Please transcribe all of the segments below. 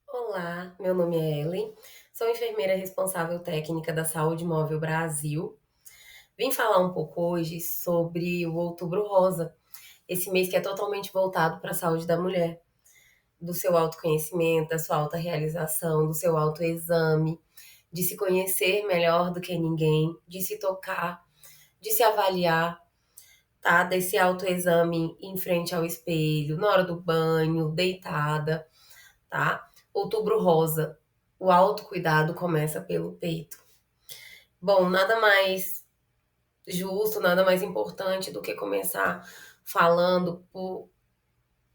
Olá, meu nome é Ellen, sou enfermeira responsável técnica da Saúde Móvel Brasil. Vim falar um pouco hoje sobre o Outubro Rosa, esse mês que é totalmente voltado para a saúde da mulher, do seu autoconhecimento, da sua autorrealização, do seu autoexame, de se conhecer melhor do que ninguém, de se tocar, de se avaliar, tá? Desse autoexame em frente ao espelho, na hora do banho, deitada, tá? Outubro Rosa. O autocuidado começa pelo peito. Bom, nada mais justo, nada mais importante do que começar falando por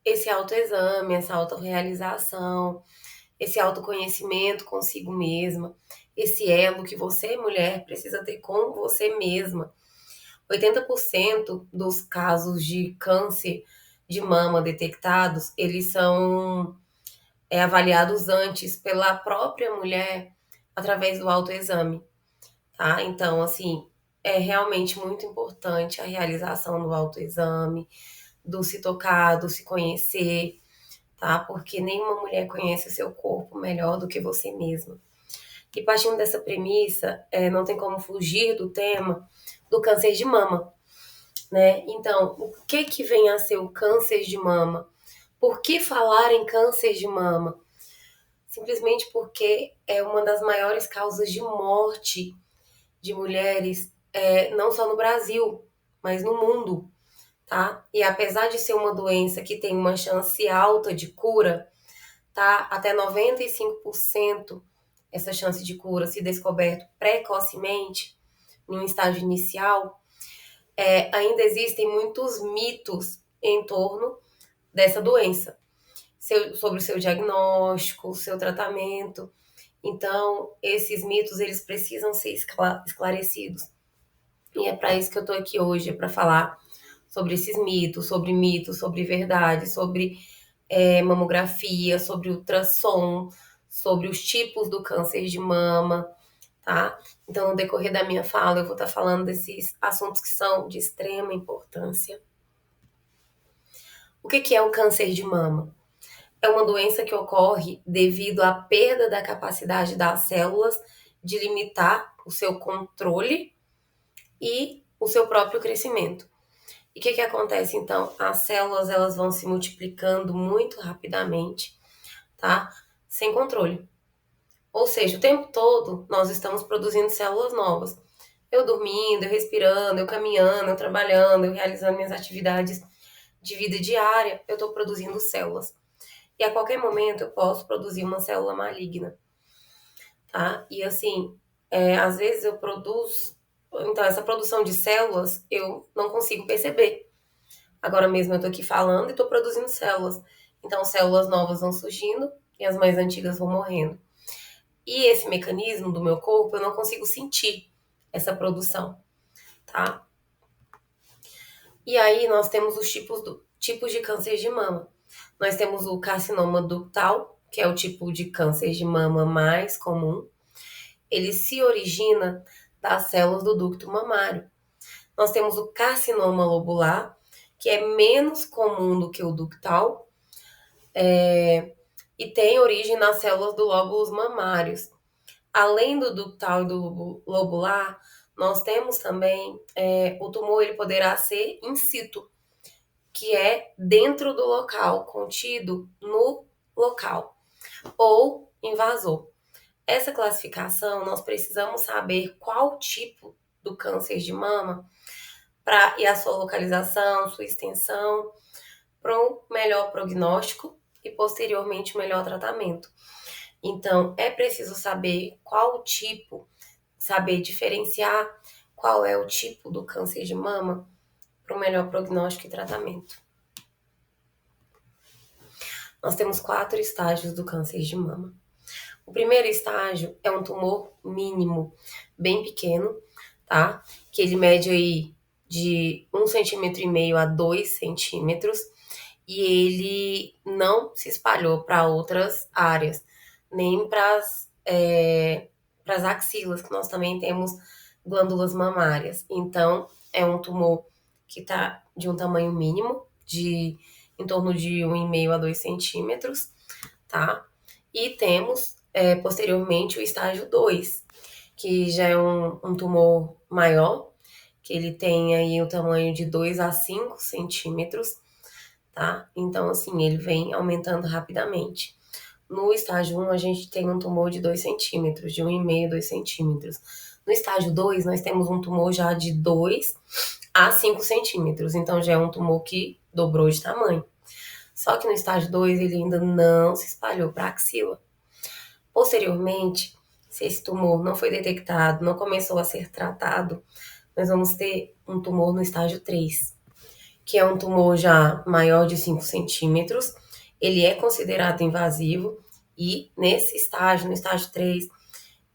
esse autoexame, essa autorrealização, esse autoconhecimento consigo mesma, esse elo que você, mulher, precisa ter com você mesma. 80% dos casos de câncer de mama detectados, eles são avaliados antes pela própria mulher através do autoexame, tá? Então, assim, é realmente muito importante a realização do autoexame, do se tocar, do se conhecer, tá? Porque nenhuma mulher conhece o seu corpo melhor do que você mesma. E partindo dessa premissa, não tem como fugir do tema do câncer de mama, né? Então, o que que vem a ser o câncer de mama? Por que falar em câncer de mama? Simplesmente porque é uma das maiores causas de morte de mulheres, não só no Brasil, mas no mundo, tá? E apesar de ser uma doença que tem uma chance alta de cura, tá? Até 95% essa chance de cura se descoberto precocemente, em um estágio inicial, ainda existem muitos mitos em torno dessa doença, sobre o seu diagnóstico, o seu tratamento. Então, esses mitos, eles precisam ser esclarecidos. E é para isso que eu tô aqui hoje, é para falar sobre esses mitos, sobre verdade, sobre mamografia, sobre ultrassom, sobre os tipos do câncer de mama, tá? Então, no decorrer da minha fala, eu vou estar falando desses assuntos que são de extrema importância. O que que é o câncer de mama? É uma doença que ocorre devido à perda da capacidade das células de limitar o seu controle e o seu próprio crescimento. E o que que acontece então? As células elas vão se multiplicando muito rapidamente, tá? Sem controle. Ou seja, o tempo todo nós estamos produzindo células novas. Eu dormindo, eu respirando, eu caminhando, eu trabalhando, eu realizando minhas atividades de vida diária, eu estou produzindo células. E a qualquer momento eu posso produzir uma célula maligna, tá? E assim, às vezes eu produzo. Então, essa produção de células eu não consigo perceber. Agora mesmo eu tô aqui falando e tô produzindo células. Então, células novas vão surgindo e as mais antigas vão morrendo. E esse mecanismo do meu corpo eu não consigo sentir essa produção, tá? E aí nós temos os tipos de câncer de mama. Nós temos o carcinoma ductal, que é o tipo de câncer de mama mais comum. Ele se origina das células do ducto mamário. Nós temos o carcinoma lobular, que é menos comum do que o ductal, e tem origem nas células do lóbulos mamários. Além do ductal e do lobular, nós temos também o tumor, ele poderá ser in situ, que é dentro do local, contido no local, ou invasor. Essa classificação, nós precisamos saber qual tipo do câncer de mama e a sua localização, sua extensão, para um melhor prognóstico e posteriormente melhor tratamento. Então, é preciso saber qual tipo, saber diferenciar qual é o tipo do câncer de mama para um melhor prognóstico e tratamento. Nós temos 4 estágios do câncer de mama. O primeiro estágio é um tumor mínimo, bem pequeno, tá? Que ele mede aí de 1,5 cm a 2 centímetros e ele não se espalhou para outras áreas, nem para as axilas, que nós também temos glândulas mamárias. Então, é um tumor que está de um tamanho mínimo, de em torno de 1,5 a 2 centímetros, tá? E temos, posteriormente, o estágio 2, que já é um tumor maior, que ele tem aí o tamanho de 2 a 5 centímetros, tá? Então, assim, ele vem aumentando rapidamente. No estágio 1, a gente tem um tumor de 2 centímetros, de 1,5, 2 centímetros. No estágio 2, nós temos um tumor já de 2 a 5 centímetros, então já é um tumor que dobrou de tamanho. Só que no estágio 2, ele ainda não se espalhou para a axila. Posteriormente, se esse tumor não foi detectado, não começou a ser tratado, nós vamos ter um tumor no estágio 3, que é um tumor já maior de 5 centímetros. Ele é considerado invasivo e nesse estágio, no estágio 3,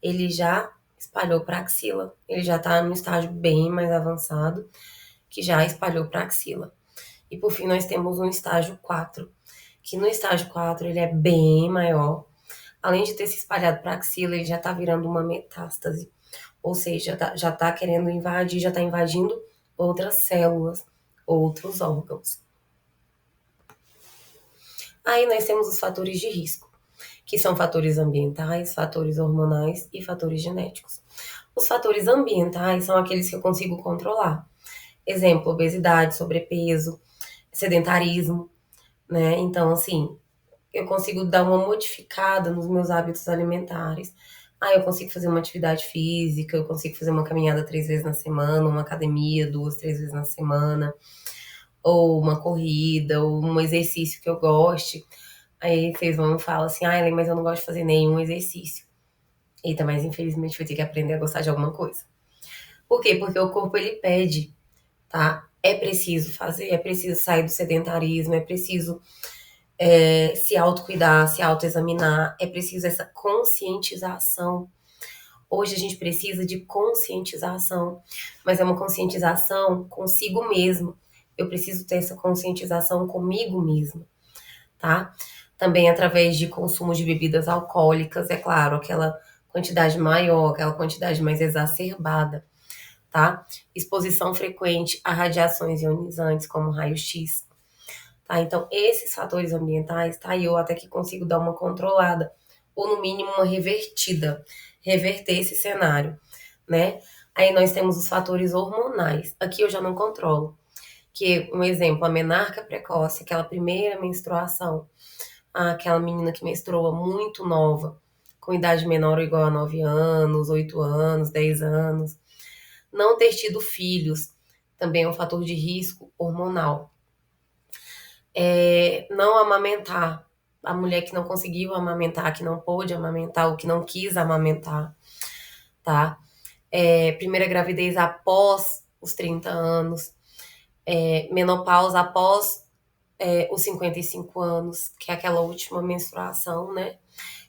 ele já espalhou para a axila. Ele já está no estágio bem mais avançado, que já espalhou para a axila. E por fim, nós temos um estágio 4, que no estágio 4 ele é bem maior. Além de ter se espalhado para a axila, ele já está virando uma metástase. Ou seja, já está querendo invadir, já está invadindo outras células, outros órgãos. Aí nós temos os fatores de risco, que são fatores ambientais, fatores hormonais e fatores genéticos. Os fatores ambientais são aqueles que eu consigo controlar. Exemplo, obesidade, sobrepeso, sedentarismo, né? Então, assim, eu consigo dar uma modificada nos meus hábitos alimentares. Ah, eu consigo fazer uma atividade física, eu consigo fazer uma caminhada 3 vezes na semana, uma academia 2, 3 vezes na semana, ou uma corrida, ou um exercício que eu goste. Aí vocês vão e falam assim, ah, Ellen, mas eu não gosto de fazer nenhum exercício. Eita, mas infelizmente vou ter que aprender a gostar de alguma coisa. Por quê? Porque o corpo ele pede, tá? É preciso fazer, é preciso sair do sedentarismo, é preciso se autocuidar, se autoexaminar, é preciso essa conscientização. Hoje a gente precisa de conscientização, mas é uma conscientização consigo mesmo. Eu preciso ter essa conscientização comigo mesmo, tá? Também através de consumo de bebidas alcoólicas, é claro, aquela quantidade maior, aquela quantidade mais exacerbada, tá? Exposição frequente a radiações ionizantes, como raio-x, tá? Então, esses fatores ambientais, tá? Eu até que consigo dar uma controlada, ou no mínimo uma revertida, reverter esse cenário, né? Aí nós temos os fatores hormonais. Aqui eu já não controlo. Que, um exemplo, a menarca precoce, aquela primeira menstruação, aquela menina que menstrua muito nova, com idade menor ou igual a 9 anos, 8 anos, 10 anos. Não ter tido filhos também é um fator de risco hormonal. Não amamentar. A mulher que não conseguiu amamentar, que não pôde amamentar, ou que não quis amamentar, tá? Primeira gravidez após os 30 anos. Menopausa após os 55 anos, que é aquela última menstruação, né?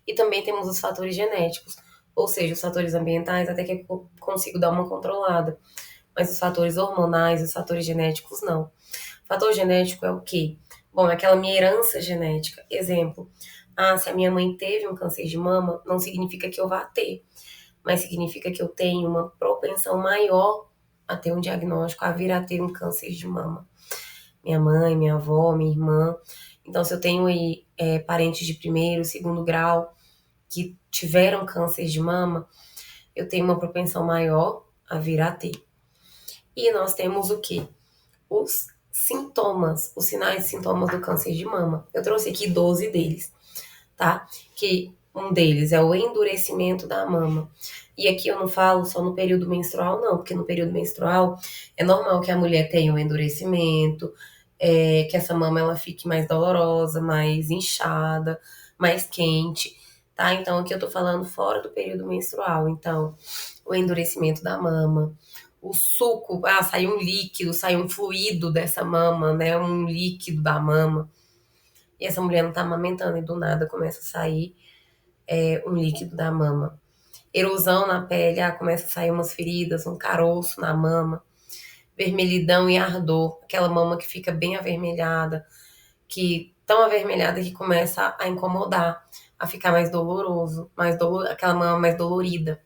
E também temos os fatores genéticos, ou seja, os fatores ambientais, até que eu consigo dar uma controlada, mas os fatores hormonais, os fatores genéticos, não. O fator genético é o quê? Bom, é aquela minha herança genética. Exemplo, se a minha mãe teve um câncer de mama, não significa que eu vá ter, mas significa que eu tenho uma propensão maior a ter um diagnóstico, a vir a ter um câncer de mama. Minha mãe, minha avó, minha irmã. Então, se eu tenho aí parentes de primeiro, segundo grau que tiveram câncer de mama, eu tenho uma propensão maior a vir a ter. E nós temos o quê? Os sintomas, os sinais e sintomas do câncer de mama. Eu trouxe aqui 12 deles, tá? Que um deles é o endurecimento da mama. E aqui eu não falo só no período menstrual, não, porque no período menstrual é normal que a mulher tenha um endurecimento, que essa mama ela fique mais dolorosa, mais inchada, mais quente, tá? Então aqui eu tô falando fora do período menstrual. Então, o endurecimento da mama, o suco, sai um líquido, sai um fluido dessa mama, né? Um líquido da mama. E essa mulher não tá amamentando e do nada começa a sair um líquido da mama. Erosão na pele, começa a sair umas feridas, um caroço na mama. Vermelhidão e ardor, aquela mama que fica bem avermelhada, que tão avermelhada que começa a incomodar, a ficar mais doloroso, aquela mama mais dolorida.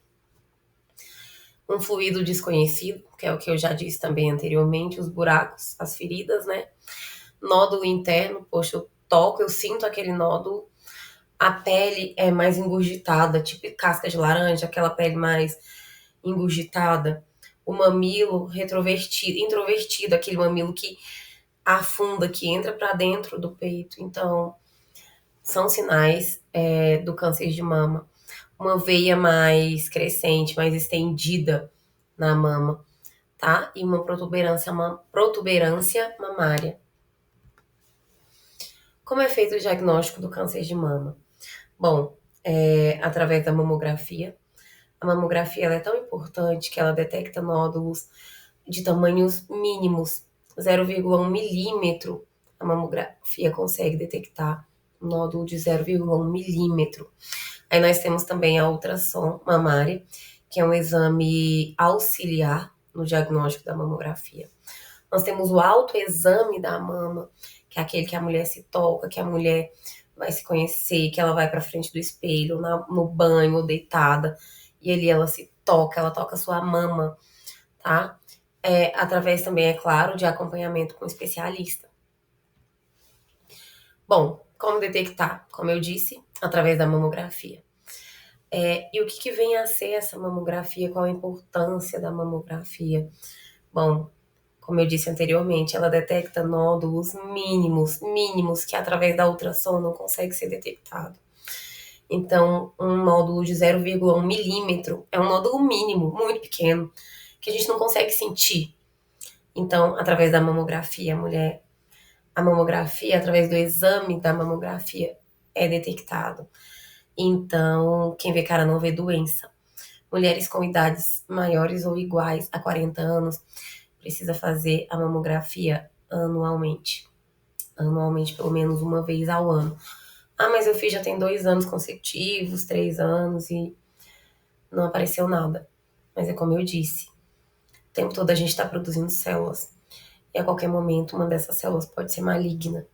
Um fluido desconhecido, que é o que eu já disse também anteriormente, os buracos, as feridas, né? Nódulo interno, poxa, eu toco, eu sinto aquele nódulo. a pele é mais engurgitada, tipo casca de laranja, aquela pele mais engurgitada. O mamilo retrovertido, introvertido, aquele mamilo que afunda, que entra para dentro do peito. Então, são sinais do câncer de mama. Uma veia mais crescente, mais estendida na mama, tá? E uma protuberância mamária. Como é feito o diagnóstico do câncer de mama? Bom, através da mamografia. A mamografia ela é tão importante que ela detecta nódulos de tamanhos mínimos, 0,1 milímetro. A mamografia consegue detectar um nódulo de 0,1 milímetro. Aí nós temos também a ultrassom mamária, que é um exame auxiliar no diagnóstico da mamografia. Nós temos o autoexame da mama, que é aquele que a mulher se toca, que a mulher vai se conhecer, que ela vai para frente do espelho, no banho ou deitada, e ali ela se toca, ela toca a sua mama, tá? Através também, é claro, de acompanhamento com especialista. Bom, como detectar? Como eu disse, através da mamografia. E o que vem a ser essa mamografia? Qual a importância da mamografia? Bom, como eu disse anteriormente, ela detecta nódulos mínimos, que através da ultrassom não consegue ser detectado. Então, um nódulo de 0,1 milímetro é um nódulo mínimo, muito pequeno, que a gente não consegue sentir. Então, através da mamografia, a mamografia, através do exame da mamografia, é detectado. Então, quem vê cara não vê doença. Mulheres com idades maiores ou iguais a 40 anos precisa fazer a mamografia anualmente. Anualmente, pelo menos uma vez ao ano. Ah, mas eu fiz já tem 2 anos consecutivos, 3 anos e não apareceu nada. Mas é como eu disse, o tempo todo a gente está produzindo células. E a qualquer momento uma dessas células pode ser maligna.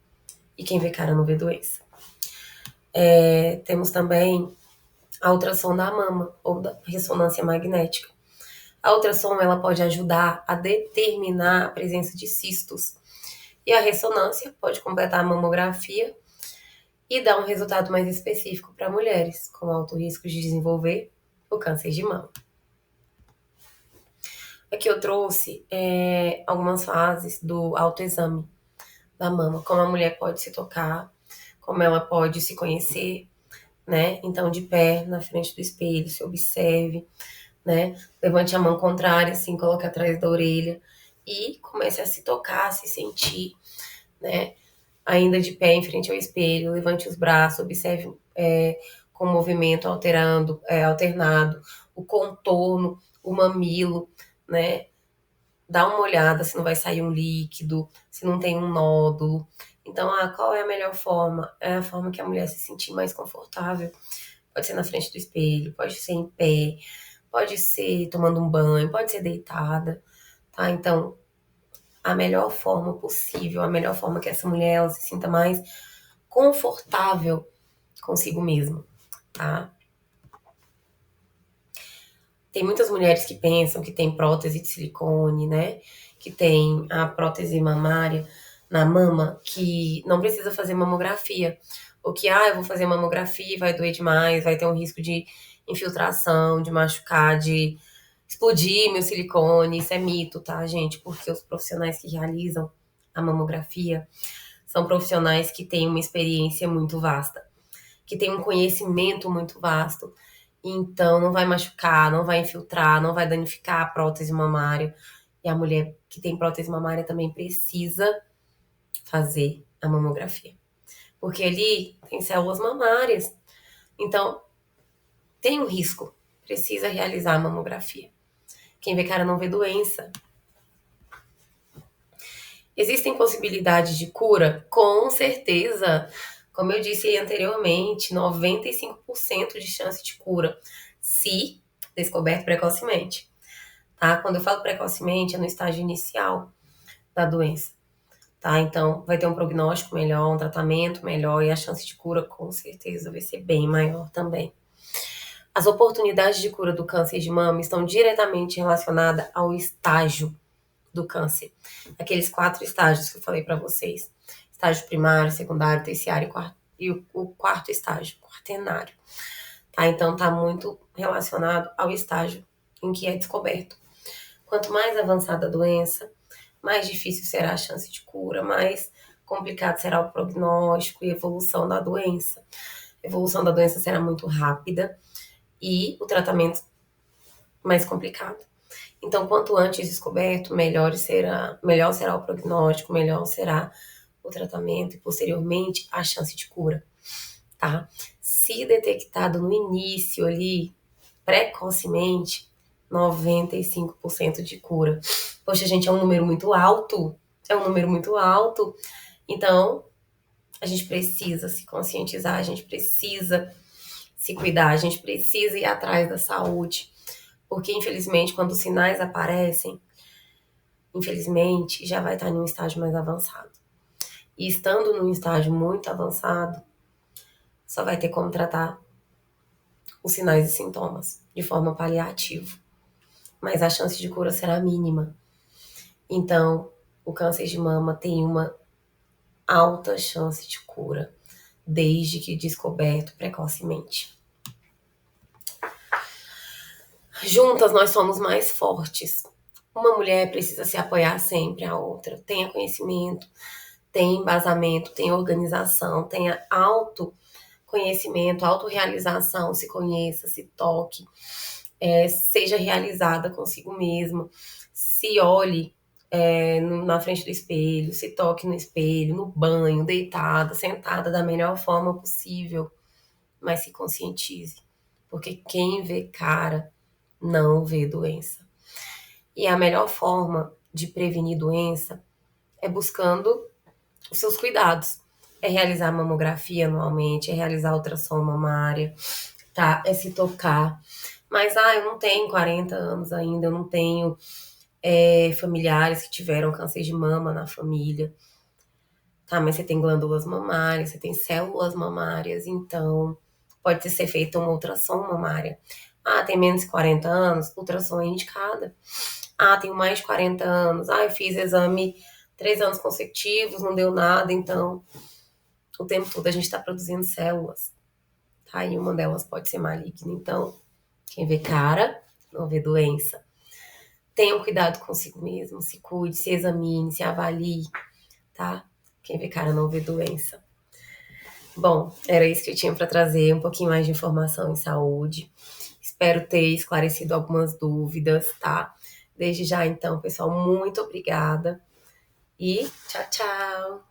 E quem vê cara não vê doença. Temos também a ultrassom da mama, ou da ressonância magnética. A ultrassom ela pode ajudar a determinar a presença de cistos. E a ressonância pode completar a mamografia e dar um resultado mais específico para mulheres com alto risco de desenvolver o câncer de mama. Aqui eu trouxe algumas fases do autoexame da mama, como a mulher pode se tocar, como ela pode se conhecer, né? Então, de pé, na frente do espelho, se observe, né? Levante a mão contrária, assim, coloque atrás da orelha e comece a se tocar, a se sentir, né? Ainda de pé em frente ao espelho, levante os braços, observe com o movimento alternado, o contorno, o mamilo, né? Dá uma olhada se não vai sair um líquido, se não tem um nódulo. Então, qual é a melhor forma? É a forma que a mulher se sentir mais confortável. Pode ser na frente do espelho, pode ser em pé, pode ser tomando um banho, pode ser deitada, tá? Então, a melhor forma possível, a melhor forma que essa mulher ela se sinta mais confortável consigo mesma, tá? Tem muitas mulheres que pensam que tem prótese de silicone, né? Que tem a prótese mamária na mama, que não precisa fazer mamografia. Ou que, eu vou fazer mamografia e vai doer demais, vai ter um risco de infiltração, de machucar, de explodir meu silicone. Isso é mito, tá, gente? Porque os profissionais que realizam a mamografia são profissionais que têm uma experiência muito vasta, que têm um conhecimento muito vasto. Então, não vai machucar, não vai infiltrar, não vai danificar a prótese mamária. E a mulher que tem prótese mamária também precisa fazer a mamografia. Porque ali tem células mamárias. Então, tem um risco. Precisa realizar a mamografia. Quem vê cara não vê doença. Existem possibilidades de cura? Com certeza. Como eu disse anteriormente, 95% de chance de cura, se descoberto precocemente. Tá? Quando eu falo precocemente, é no estágio inicial da doença. Tá? Então, vai ter um prognóstico melhor, um tratamento melhor e a chance de cura, com certeza, vai ser bem maior também. As oportunidades de cura do câncer de mama estão diretamente relacionadas ao estágio do câncer. Aqueles 4 estágios que eu falei para vocês. Estágio primário, secundário, terciário e o quarto estágio, quaternário. Tá? Então, está muito relacionado ao estágio em que é descoberto. Quanto mais avançada a doença, mais difícil será a chance de cura, mais complicado será o prognóstico e evolução da doença. A evolução da doença será muito rápida e o tratamento mais complicado. Então, quanto antes descoberto, melhor será o prognóstico, melhor será o tratamento e, posteriormente, a chance de cura, tá? Se detectado no início ali, precocemente, 95% de cura. Poxa, gente, é um número muito alto. É um número muito alto. Então, a gente precisa se conscientizar, a gente precisa se cuidar, a gente precisa ir atrás da saúde. Porque, infelizmente, quando os sinais aparecem, infelizmente, já vai estar em um estágio mais avançado. E estando num estágio muito avançado, só vai ter como tratar os sinais e sintomas de forma paliativa. Mas a chance de cura será mínima. Então, o câncer de mama tem uma alta chance de cura, desde que descoberto precocemente. Juntas nós somos mais fortes. Uma mulher precisa se apoiar sempre à outra. Tenha conhecimento, tenha embasamento, tenha organização, tenha autoconhecimento, autorrealização, se conheça, se toque, seja realizada consigo mesma, se olhe na frente do espelho, se toque no espelho, no banho, deitada, sentada da melhor forma possível, mas se conscientize, porque quem vê cara não vê doença. E a melhor forma de prevenir doença é buscando os seus cuidados. É realizar mamografia anualmente, é realizar ultrassom mamária, tá? É se tocar. Mas, eu não tenho 40 anos ainda, eu não tenho familiares que tiveram câncer de mama na família. Tá, mas você tem glândulas mamárias, você tem células mamárias, então pode ser feita uma ultrassom mamária. Tem menos de 40 anos, ultrassom é indicada. Tenho mais de 40 anos, eu fiz exame 3 anos consecutivos, não deu nada, então o tempo todo a gente está produzindo células, tá? E uma delas pode ser maligna. Então, quem vê cara, não vê doença. Tenha um cuidado consigo mesmo, se cuide, se examine, se avalie, tá? Quem vê cara não vê doença. Bom, era isso que eu tinha para trazer, um pouquinho mais de informação em saúde. Espero ter esclarecido algumas dúvidas, tá? Desde já, então, pessoal, muito obrigada. E tchau, tchau!